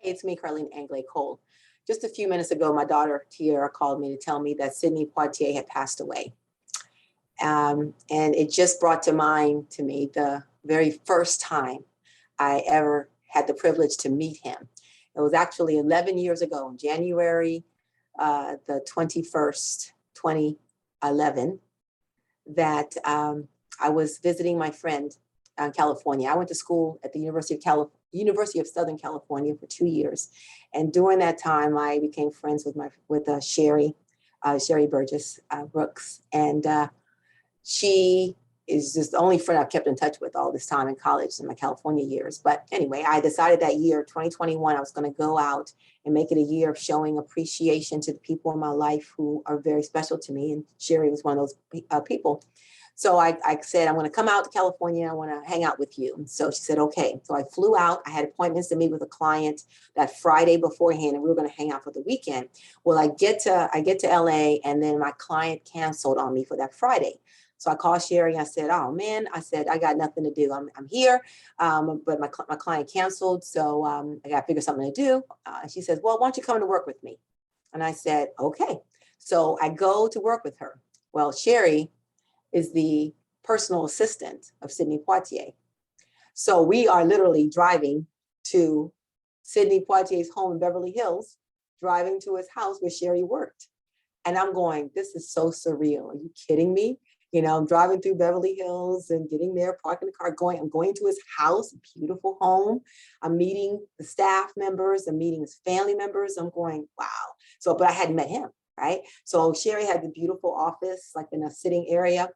It's me, Carline Anglais-Cole. Just a few minutes ago, my daughter, Tiara, called me to tell me that Sidney Poitier had passed away. And it just brought to mind to me the very first time I ever had the privilege to meet him. It was actually 11 years ago, in January the 21st, 2011, that I was visiting my friend in California. I went to school at the University of Southern California for 2 years. And during that time, I became friends with Sherrie Burgess Brooks. And she is just the only friend I've kept in touch with all this time in college in my California years. But anyway, I decided that year, 2021, I was going to go out and make it a year of showing appreciation to the people in my life who are very special to me. And Sherrie was one of those people. So I said, I'm going to come out to California. I want to hang out with you. And so she said, okay. So I flew out. I had appointments to meet with a client that Friday beforehand, and we were going to hang out for the weekend. Well, I get to LA, and then my client canceled on me for that Friday. So I called Sherrie. I said, oh man, I said, I got nothing to do. I'm here, but my client canceled. So I got to figure something to do. And she says, well, why don't you come to work with me? And I said, okay. So I go to work with her. Well, Sherrie is the personal assistant of Sidney Poitier. So we are literally driving to Sidney Poitier's home in Beverly Hills, driving to his house where Sherrie worked. And I'm going, this is so surreal. Are you kidding me? You know, I'm driving through Beverly Hills and getting there, parking the car, I'm going to his house, beautiful home. I'm meeting the staff members, I'm meeting his family members. I'm going, wow. So, but I hadn't met him, right? So Sherrie had the beautiful office, like in a sitting area.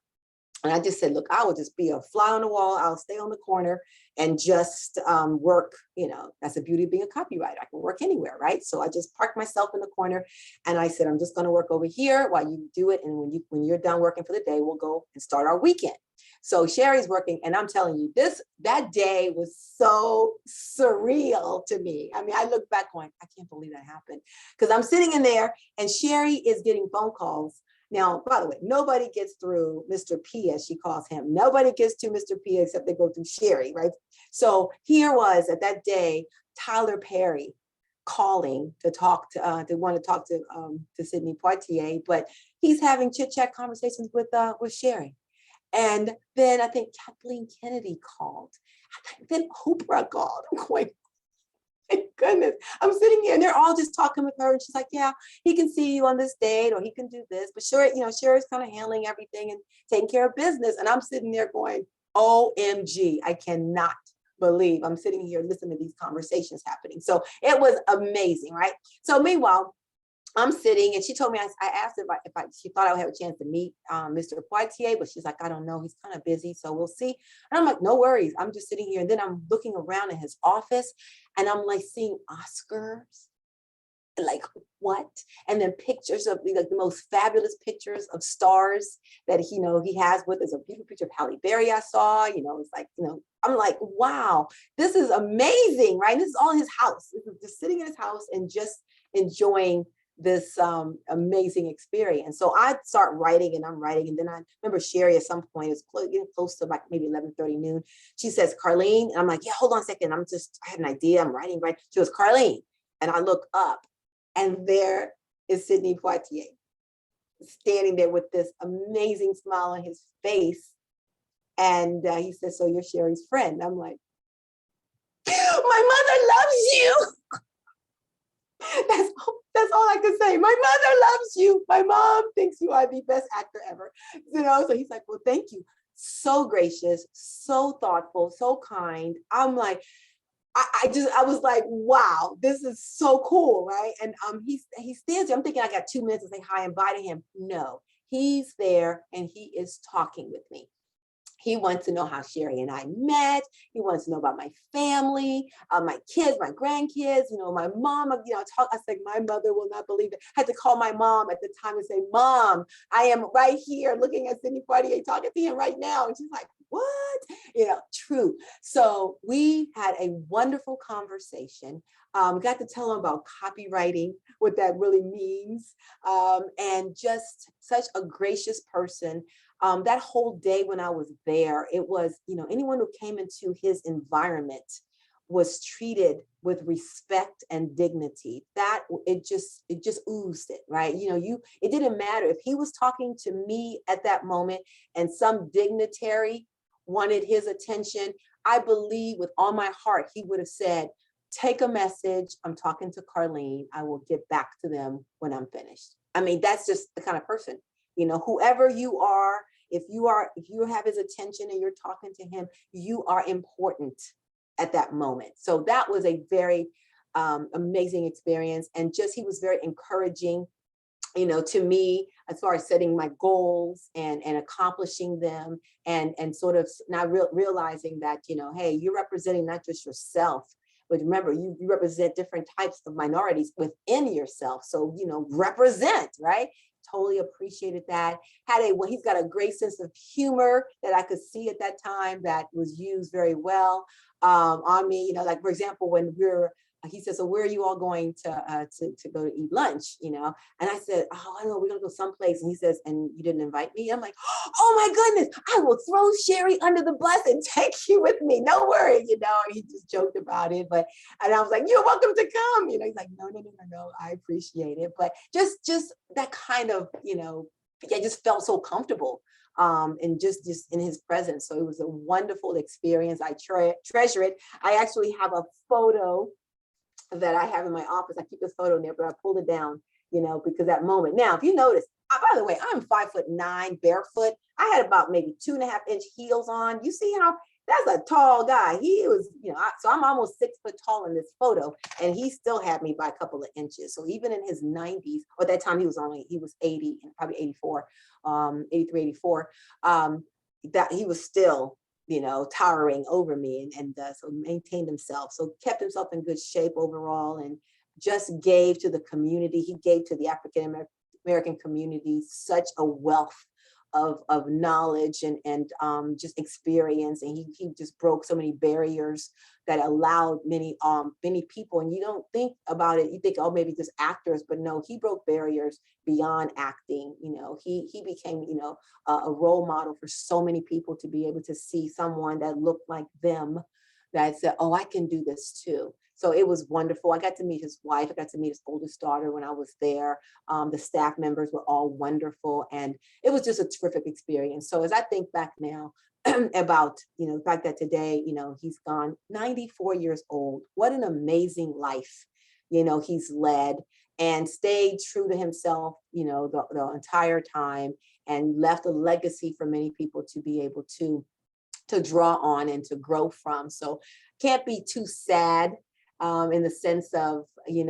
And I just said, look, I will just be a fly on the wall. I'll stay on the corner and just work. You know, that's the beauty of being a copywriter. I can work anywhere, right? So I just parked myself in the corner and I said, I'm just going to work over here while you do it. And when you're done working for the day, we'll go and start our weekend. So Sherrie's working, and I'm telling you, that day was so surreal to me. I mean, I look back going, I can't believe that happened, because I'm sitting in there and Sherrie is getting phone calls. Now, by the way, nobody gets through Mr. P, as she calls him. Nobody gets to Mr. P except they go through Sherrie, right? So here was, at that day, Tyler Perry calling to want to talk to Sidney Poitier, but he's having chit-chat conversations with Sherrie. And then I think Kathleen Kennedy called. Then Oprah called. I'm going, my goodness. I'm sitting here and they're all just talking with her. And she's like, yeah, he can see you on this date, or he can do this. But sure, you know, Sherrie's kind of handling everything and taking care of business. And I'm sitting there going, OMG, I cannot believe I'm sitting here listening to these conversations happening. So it was amazing, right? So meanwhile, I'm sitting, and she told me, I asked her if she thought I would have a chance to meet Mr. Poitier, but she's like, I don't know, he's kind of busy, so we'll see. And I'm like, no worries. I'm just sitting here. And then I'm looking around in his office, and I'm like seeing Oscars, like what? And then pictures of like the most fabulous pictures of stars that he has with. There's a beautiful picture of Halle Berry I saw. It's like, I'm like, wow, this is amazing, right? And this is all in his house. This is just sitting in his house and just enjoying this amazing experience. So I start writing, and I'm writing. And then I remember Sherrie at some point, it's getting close to like maybe 11:30 noon. She says, Carline. And I'm like, yeah, hold on a second. I had an idea. I'm writing, right? She goes, Carline. And I look up, and there is Sidney Poitier standing there with this amazing smile on his face. And he says, so you're Sherrie's friend. I'm like, my mother loves you. That's all I can say. My mother loves you. My mom thinks you are the best actor ever. So he's like, well, thank you. So gracious, so thoughtful, so kind. I'm like, I was like, wow, this is so cool, right? And he stands there. I'm thinking I got 2 minutes to say hi and bye to him. No, he's there and he is talking with me. He wants to know how Sherrie and I met. He wants to know about my family, my kids, my grandkids, my mom. I said, my mother will not believe it. I had to call my mom at the time and say, Mom, I am right here looking at Sidney Poitier, talking to him right now. And she's like, what? True. So we had a wonderful conversation. Got to tell him about copywriting, what that really means, and just such a gracious person. That whole day when I was there, it was, anyone who came into his environment was treated with respect and dignity. That it just oozed it, right? It didn't matter if he was talking to me at that moment and some dignitary wanted his attention. I believe with all my heart, he would have said, take a message. I'm talking to Carline. I will get back to them when I'm finished. I mean, that's just the kind of person, whoever you are, if you have his attention and you're talking to him, you are important at that moment. So that was a very amazing experience. And he was very encouraging, to me, as far as setting my goals and accomplishing them, and sort of not realizing that, hey, you're representing not just yourself, but remember, you represent different types of minorities within yourself. So, represent, right? Totally appreciated that. He's got a great sense of humor that I could see at that time that was used very well on me. Like, for example, when he said, so where are you all going to go to eat lunch? And I said, oh, I don't know, we're gonna go someplace. And he says, and you didn't invite me? I'm like, oh my goodness, I will throw Sherrie under the bus and take you with me. No worries, and he just joked about it. And I was like, you're welcome to come. He's like, no, I appreciate it. But just that kind of, I just felt so comfortable and just in his presence. So it was a wonderful experience. I treasure it. I actually have a photo that I have in my office. I keep this photo in there, but I pulled it down, because that moment. Now, if you notice, by the way, I'm 5'9", barefoot. I had about maybe 2.5-inch heels on. You see how that's a tall guy. He was, so I'm almost 6 foot tall in this photo, and he still had me by a couple of inches. So even in his 90s, or at that time he was 80 and probably 84, 83, 84, that he was still, towering over me, and so maintained himself. So kept himself in good shape overall, and just gave to the community. He gave to the African American community such a wealth of knowledge and just experience. And he just broke so many barriers that allowed many people. And you don't think about it, you think, oh, maybe just actors, but no, he broke barriers beyond acting. He became, a role model for so many people to be able to see someone that looked like them, that said, oh, I can do this too. So it was wonderful. I got to meet his wife. I got to meet his oldest daughter when I was there. The staff members were all wonderful. And it was just a terrific experience. So as I think back now about, the fact that today, he's gone, 94 years old. What an amazing life, he's led, and stayed true to himself, the entire time, and left a legacy for many people to be able to draw on and to grow from. So can't be too sad. In the sense of, it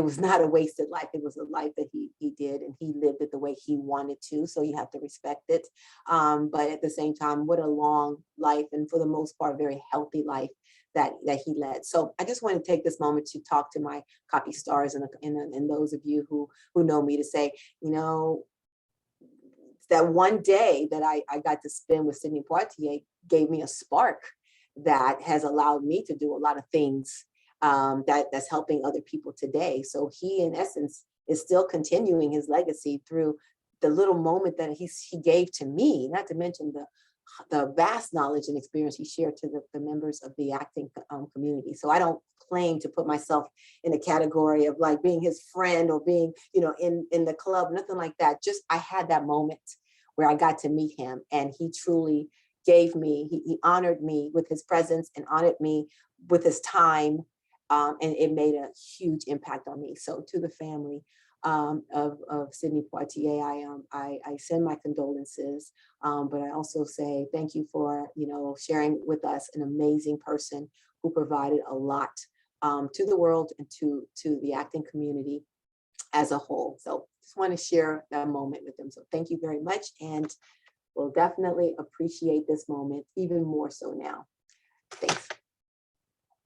was not a wasted life. It was a life that he did, and he lived it the way he wanted to. So you have to respect it. But at the same time, what a long life, and for the most part, very healthy life that he led. So I just want to take this moment to talk to my copy stars and those of you who know me, to say, that one day that I got to spend with Sidney Poitier gave me a spark that has allowed me to do a lot of things that's helping other people today. So he, in essence, is still continuing his legacy through the little moment that he gave to me, not to mention the vast knowledge and experience he shared to the members of the acting community. So I don't claim to put myself in a category of like being his friend or being, in the club, nothing like that. Just I had that moment where I got to meet him, and he truly gave me, he honored me with his presence and honored me with his time. And it made a huge impact on me. So to the family of Sidney Poitier, I send my condolences, but I also say thank you for, sharing with us an amazing person who provided a lot to the world and to the acting community as a whole. So just want to share that moment with them. So thank you very much. And we'll definitely appreciate this moment even more so now. Thanks.